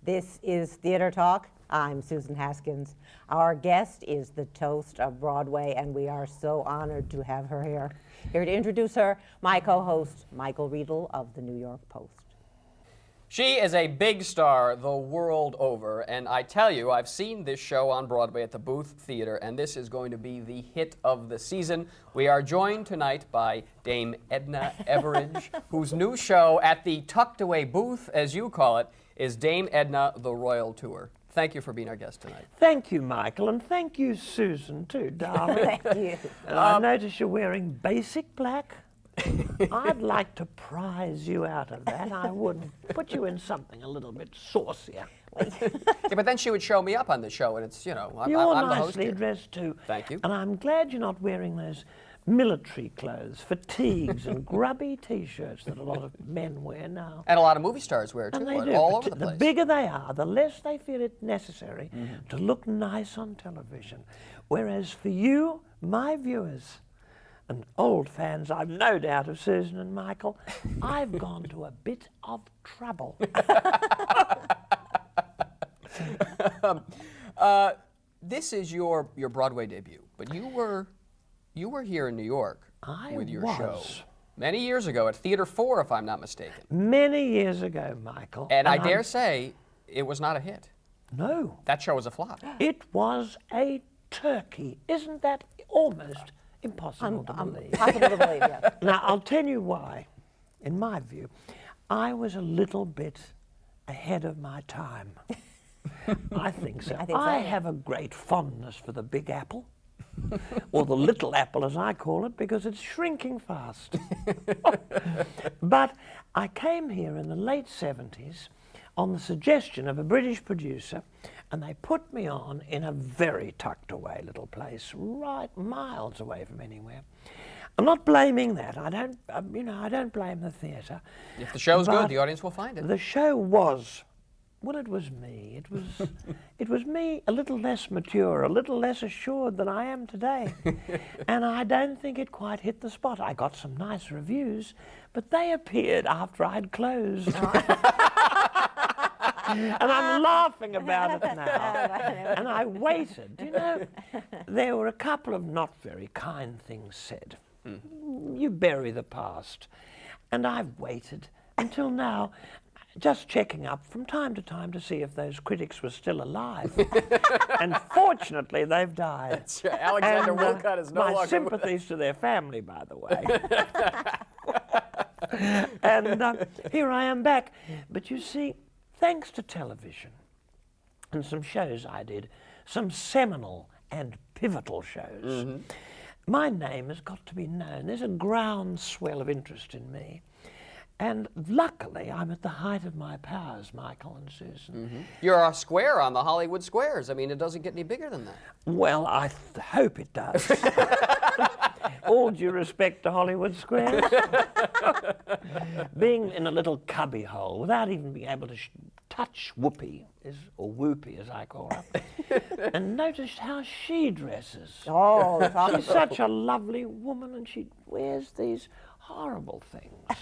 This is Theater Talk. I'm Susan Haskins. Our guest is the toast of Broadway, and we are so honored to have her here. Here to introduce her, my co-host, Michael Riedel of the New York Post. She is a big star the world over, and I tell you, I've seen this show on Broadway at the Booth Theater, and this is going to be the hit of the season. We are joined tonight by Dame Edna Everett, whose new show at the tucked away booth, as you call it, is Dame Edna, the Royal Tour. Thank you for being our guest tonight. Thank you, Michael, and thank you, Susan, too, darling. Thank you. I notice you're wearing basic black. I'd like to prize you out of that. I would put you in something a little bit saucier. Yeah, but then she would show me up on the show, and it's, you know, I'm You're the host nicely here. dressed, too. Thank you. And I'm glad you're not wearing those military clothes, fatigues, and grubby T-shirts that a lot of men wear now. And a lot of movie stars wear, too, And they do. all over the place. The bigger they are, the less they feel it necessary to look nice on television. Whereas for you, my viewers, and old fans, I've no doubt of Susan and Michael, I've gone to a bit of trouble. This is your Broadway debut, but you were here in New York with your show many years ago at Theater 4, if I'm not mistaken. Many years ago, Michael. And I dare say it was not a hit. No. That show was a flop. It was a turkey. Isn't that almost impossible to believe? Possible to believe, yes. Now, I'll tell you why. In my view, I was a little bit ahead of my time. I think so. I think so. I have a great fondness for the Big Apple, or the Little Apple as I call it, because it's shrinking fast. But I came here in the late 70s on the suggestion of a British producer, and they put me on in a very tucked away little place, right miles away from anywhere. I'm not blaming that. I don't blame the theatre. If the show's But good, the audience will find it. The show was, well, it was me. It was me, a little less mature, a little less assured than I am today. And I don't think it quite hit the spot. I got some nice reviews, but they appeared after I'd closed. And I'm laughing about it now. And I waited. You know, there were a couple of not very kind things said. You bury the past. And I've waited until now, just checking up from time to time to see if those critics were still alive. And fortunately, they've died. That's right. Alexander Wolcott is no longer My with sympathies to their family, by the way. And here I am back. But you see, thanks to television and some shows I did, some seminal and pivotal shows, my name has got to be known. There's a groundswell of interest in me. And luckily, I'm at the height of my powers, Michael and Susan. You're a square on the Hollywood Squares. I mean, it doesn't get any bigger than that. Well, I hope it does. All due respect to Hollywood Squares. Being in a little cubby hole without even being able to touch Whoopi, or Whoopie as I call her, and notice how she dresses. Oh, She's such a lovely woman, and she wears these horrible things.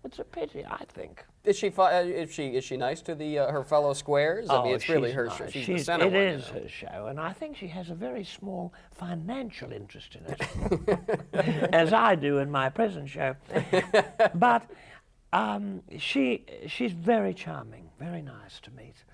It's a pity, I think. Is she nice to the her fellow squares? I mean, it's really her show. She's the center one. It is her show, and I think she has a very small financial interest in it, as I do in my present show. But she's very charming, very nice to meet,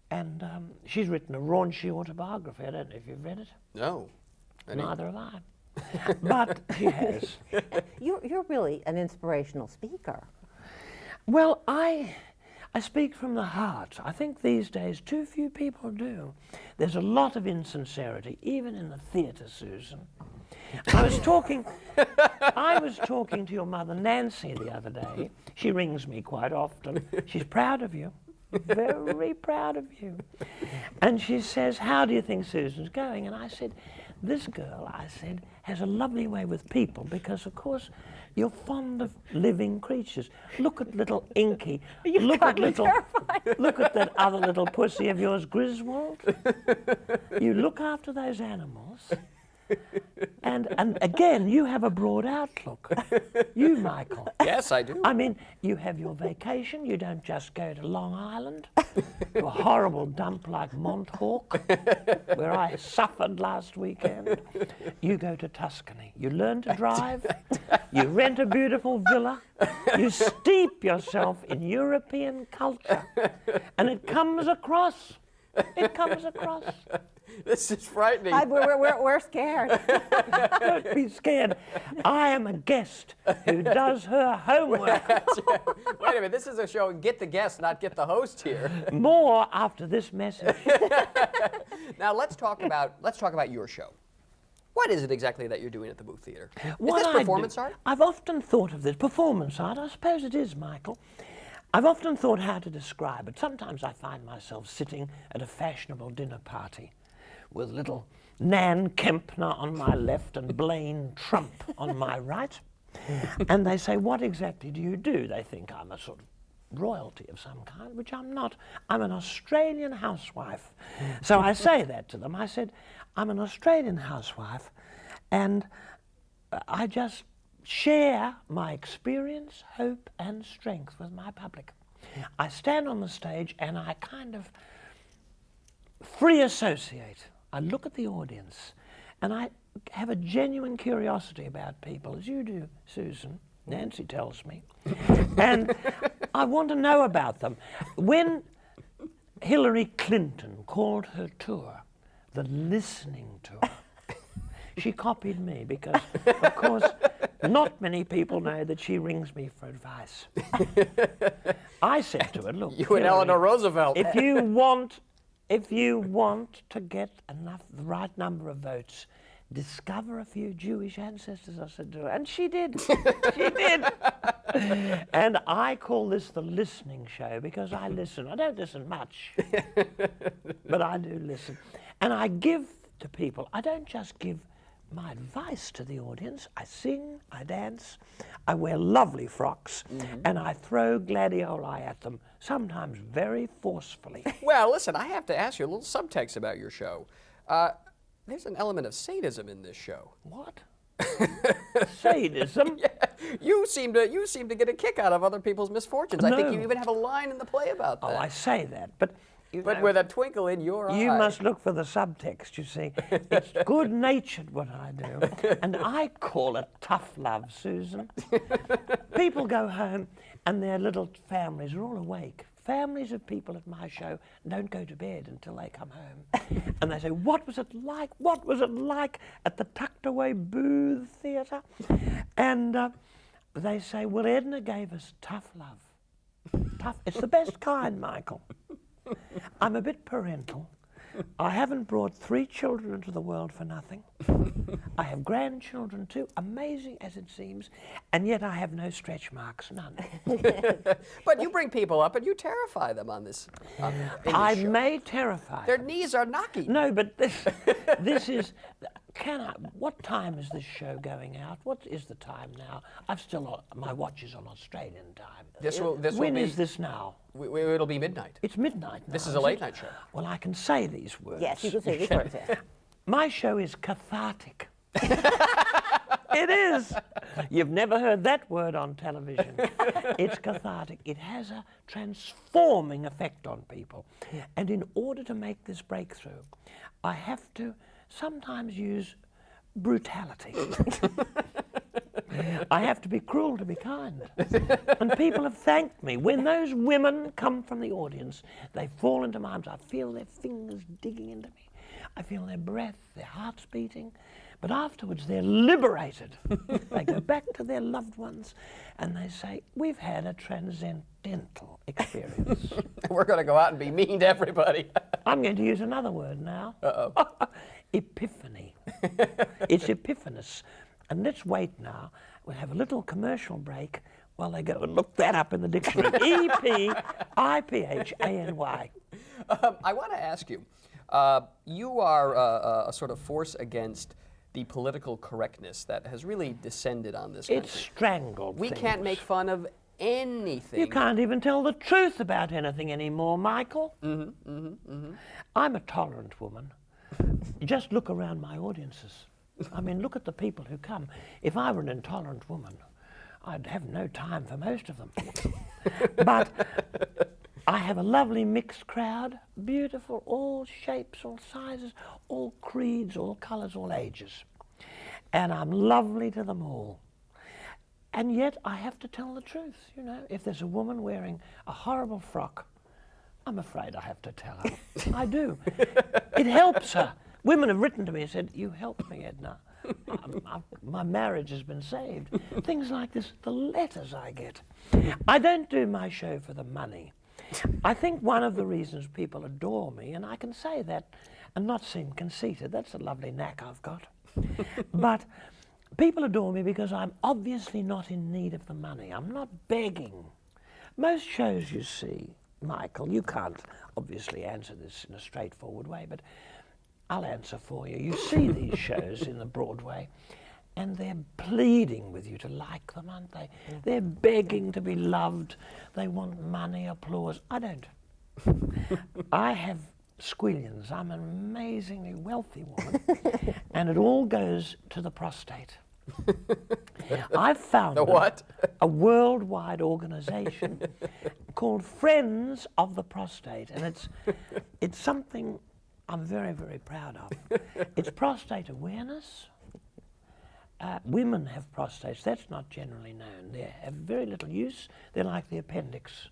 and she's written a raunchy autobiography. I don't know if you've read it. No. Neither have I. But she has. You're really an inspirational speaker. Well, I speak from the heart. I think these days too few people do. There's a lot of insincerity, even in the theatre, Susan. I was talking to your mother, Nancy, the other day. She rings me quite often. She's proud of you, very proud of you. And she says, "How do you think Susan's going?" And I said, "This girl," I said, "has a lovely way with people because, of course, you're fond of living creatures. Look at little Inky. Look at that other little pussy of yours, Griswold. You look after those animals, And again, you have a broad outlook. You, Michael. Yes, I do. I mean, you have your vacation. You don't just go to Long Island, to a horrible dump like Montauk, where I suffered last weekend. You go to Tuscany. You learn to drive. You rent a beautiful villa. You steep yourself in European culture. And it comes across. It comes across. This is frightening. We're scared. Don't be scared. I am a guest who does her homework. Wait a minute, this is a show, get the guest, not get the host here. More after this message. Now let's talk about your show. What is it exactly that you're doing at the Booth Theater? Is What this I performance do- art? I've often thought of this performance art. I suppose it is, Michael. I've often thought how to describe it. Sometimes I find myself sitting at a fashionable dinner party with little Nan Kempner on my left and Blaine Trump on my right. And they say, what exactly do you do? They think I'm a sort of royalty of some kind, which I'm not. I'm an Australian housewife. So I say that to them. I said, I'm an Australian housewife, and I just share my experience, hope, and strength with my public. I stand on the stage and I kind of free associate. I look at the audience and I have a genuine curiosity about people, as you do, Susan. Nancy tells me. And I want to know about them. When Hillary Clinton called her tour the listening tour, she copied me because, of course, not many people know that she rings me for advice. I said to her, look, You and Eleanor Roosevelt. if you want to get the right number of votes, discover a few Jewish ancestors, I said to her. And she did. She did. And I call this the listening show because I listen. I don't listen much, but I do listen. And I give to people. I don't just give my advice to the audience. I sing, I dance, I wear lovely frocks, and I throw gladioli at them, sometimes very forcefully. Well, listen, I have to ask you a little subtext about your show. There's an element of sadism in this show. What? Sadism? Yeah, you seem to get a kick out of other people's misfortunes. I think No. you even have a line in the play about that. Oh, I say that, but you but know, with a twinkle in your eye. you must look for the subtext, you see. It's good-natured what I do, and I call it tough love, Susan. People go home and their little families are all awake. Families of people at my show don't go to bed until they come home. And they say, what was it like? What was it like at the tucked-away Booth Theatre? And they say, well, Edna gave us tough love. Tough. It's the best kind, Michael. I'm a bit parental. I haven't brought 3 children into the world for nothing. I have grandchildren too, amazing as it seems, and yet I have no stretch marks, none. But you bring people up and you terrify them on this. In this I show. may terrify Their them. knees are knocking. No, but this is, what time is this show going out? What is the time now? My watch is on Australian time. When is this now? It'll be midnight. It's midnight now. This is a late night show. Well, I can say these words. Yes, you can say these words. Yes. My show is cathartic. It is. You've never heard that word on television. It's cathartic. It has a transforming effect on people. And in order to make this breakthrough, I have to sometimes use brutality. I have to be cruel to be kind. And people have thanked me. When those women come from the audience, they fall into my arms. I feel their fingers digging into me. I feel their breath, their hearts beating. But afterwards, they're liberated. They go back to their loved ones and they say, we've had a transcendental experience. We're going to go out and be mean to everybody. I'm going to use another word now. Uh-oh. Epiphany. It's epiphanous. And let's wait now. We'll have a little commercial break while they go and look that up in the dictionary. E-P-I-P-H-A-N-Y. I want to ask you, you are a sort of force against the political correctness that has really descended on this country. It's strangled We things. can't make fun of anything. You can't even tell the truth about anything anymore, Michael. I'm a tolerant woman. Just look around my audiences. I mean, look at the people who come. If I were an intolerant woman, I'd have no time for most of them. But I have a lovely mixed crowd, beautiful, all shapes, all sizes, all creeds, all colours, all ages. And I'm lovely to them all. And yet I have to tell the truth, you know. If there's a woman wearing a horrible frock, I'm afraid I have to tell her. I do. It helps her. Women have written to me and said, "You helped me, Edna. My marriage has been saved." Things like this, the letters I get. I don't do my show for the money. I think one of the reasons people adore me, and I can say that and not seem conceited, that's a lovely knack I've got. But people adore me because I'm obviously not in need of the money. I'm not begging. Most shows you see, Michael, you can't obviously answer this in a straightforward way, but I'll answer for you. You see these shows in the Broadway, and they're pleading with you to like them, aren't they? They're begging to be loved. They want money, applause. I don't. I have squillions. I'm an amazingly wealthy woman, and it all goes to the prostate. I've founded a worldwide organization called Friends of the Prostate, and it's something I'm very, very proud of. It's prostate awareness. Women have prostates. That's not generally known. They have very little use. They're like the appendix.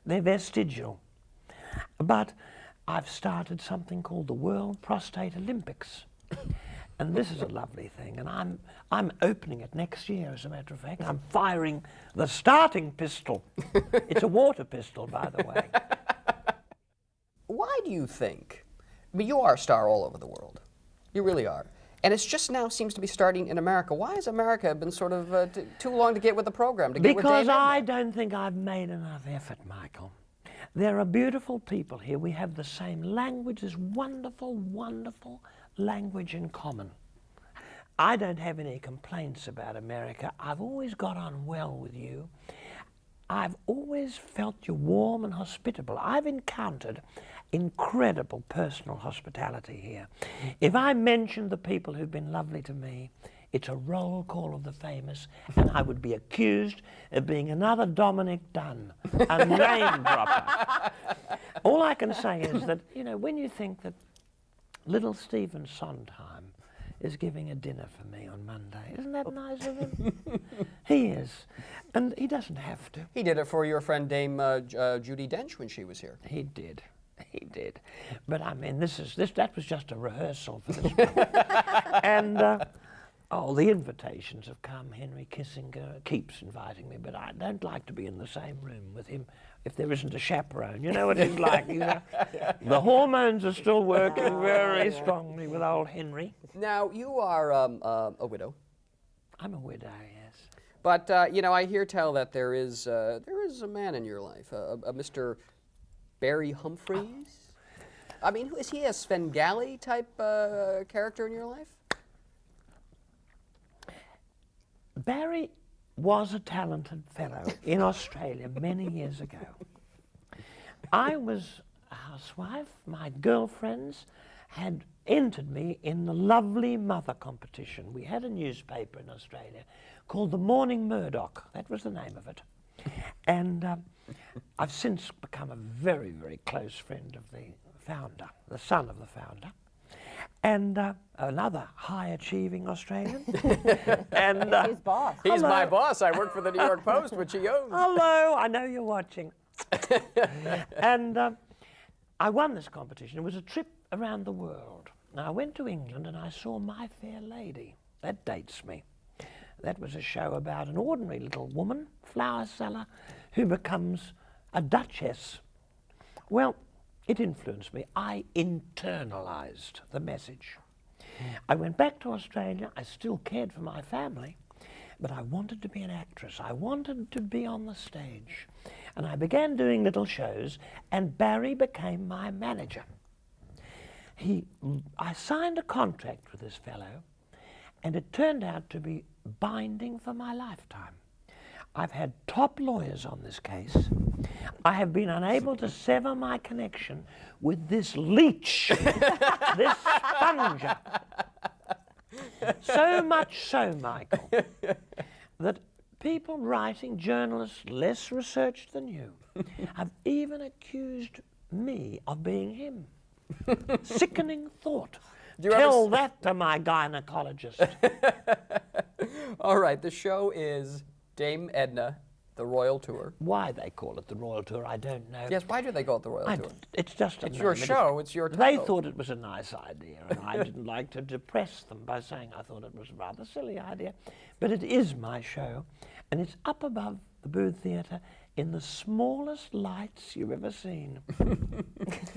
They're vestigial. But I've started something called the World Prostate Olympics. And this is a lovely thing, and I'm opening it next year, as a matter of fact. I'm firing the starting pistol. It's a water pistol, by the way. Why do you think, I mean, you are a star all over the world. You really are. And it's just now seems to be starting in America. Why has America been sort of too long to get with the program, to get with Because Dame Edna? I don't think I've made enough effort, Michael. There are beautiful people here. We have the same language, this wonderful, wonderful language in common. I don't have any complaints about America. I've always got on well with you. I've always felt you warm and hospitable. I've encountered incredible personal hospitality here. If I mentioned the people who've been lovely to me, it's a roll call of the famous, and I would be accused of being another Dominic Dunn, a name dropper. All I can say is that, you know, when you think that little Stephen Sondheim is giving a dinner for me on Monday, isn't that nice of him? He is, and he doesn't have to. He did it for your friend Dame Judi Dench when she was here. He did. He did. But I mean, that was just a rehearsal for this one. And the invitations have come. Henry Kissinger keeps inviting me, but I don't like to be in the same room with him if there isn't a chaperone. You know what it's like, you know? The hormones are still working very strongly with old Henry. Now, you are a widow. I'm a widow, yes. But, you know, I hear tell that there is a man in your life, a Mr. Barry Humphries. I mean, is he a Svengali type character in your life? Barry was a talented fellow in Australia many years ago. I was a housewife. My girlfriends had entered me in the Lovely Mother competition. We had a newspaper in Australia called the Morning Murdoch. That was the name of it. And I've since become a very, very close friend of the founder, the son of the founder, and another high-achieving Australian. And His boss. He's Hello. my boss. I work for the New York Post, which he owns. Hello, I know you're watching. And I won this competition. It was a trip around the world. Now, I went to England and I saw My Fair Lady. That dates me. That was a show about an ordinary little woman, flower seller, who becomes a duchess. Well, it influenced me. I internalized the message. I went back to Australia. I still cared for my family, but I wanted to be an actress. I wanted to be on the stage. And I began doing little shows, and Barry became my manager. I signed a contract with this fellow, and it turned out to be binding for my lifetime. I've had top lawyers on this case. I have been unable to sever my connection with this leech, this sponger. So much so, Michael, that people writing, journalists less researched than you, have even accused me of being him. Sickening thought. Tell that to my gynecologist. All right, the show is Dame Edna, the Royal Tour. Why they call it the Royal Tour, I don't know. Yes, why do they call it the Royal Tour? It's just a It's your name. show, it's your They title. thought it was a nice idea, and I didn't like to depress them by saying I thought it was a rather silly idea. But it is my show, and it's up above the Booth Theatre in the smallest lights you've ever seen.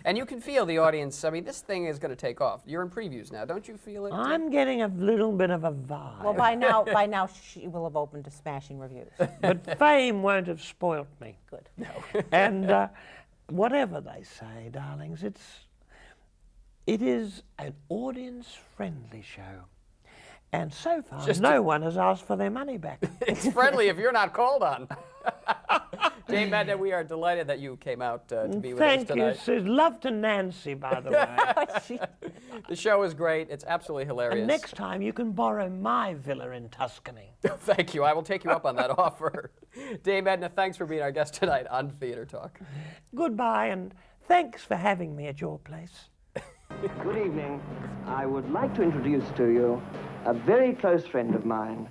And you can feel the audience. I mean, this thing is going to take off. You're in previews now. Don't you feel it? I'm getting a little bit of a vibe. Well, by now she will have opened to smashing reviews. But fame won't have spoilt me. Good. And whatever they say, darlings, it is an audience-friendly show. And so far, no one has asked for their money back. It's friendly if you're not called on. Dame Edna, we are delighted that you came out to be with us tonight. Thank you, Susan. Love to Nancy, by the way. The show is great. It's absolutely hilarious. And next time you can borrow my villa in Tuscany. Thank you. I will take you up on that offer. Dame Edna, thanks for being our guest tonight on Theatre Talk. Goodbye, and thanks for having me at your place. Good evening. I would like to introduce to you a very close friend of mine,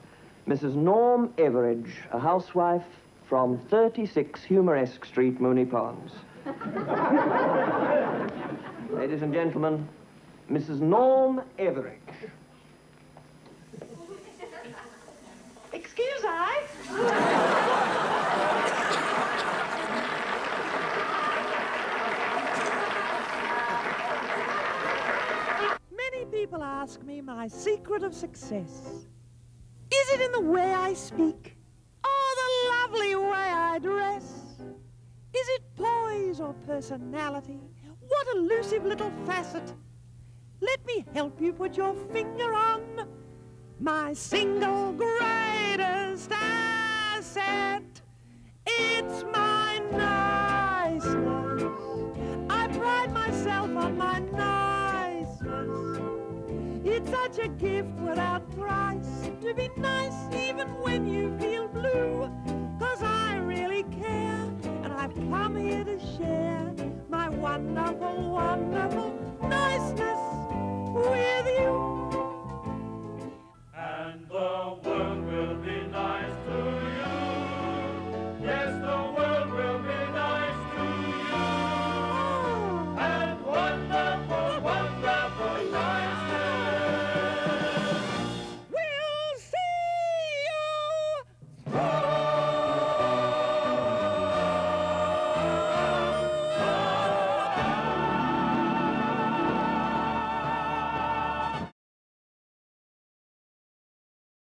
Mrs. Norm Everett, a housewife from 36 Humoresque Street, Mooney Ponds. Ladies and gentlemen, Mrs. Norm Everett. Excuse I? Many people ask me my secret of success. Is it in the way I speak? Or the lovely way I dress? Is it poise or personality? What elusive little facet? Let me help you put your finger on my single greatest asset. It's my niceness. I pride myself on my niceness. It's such a gift without price to be nice even when you feel blue. 'Cause I really care, and I've come here to share my wonderful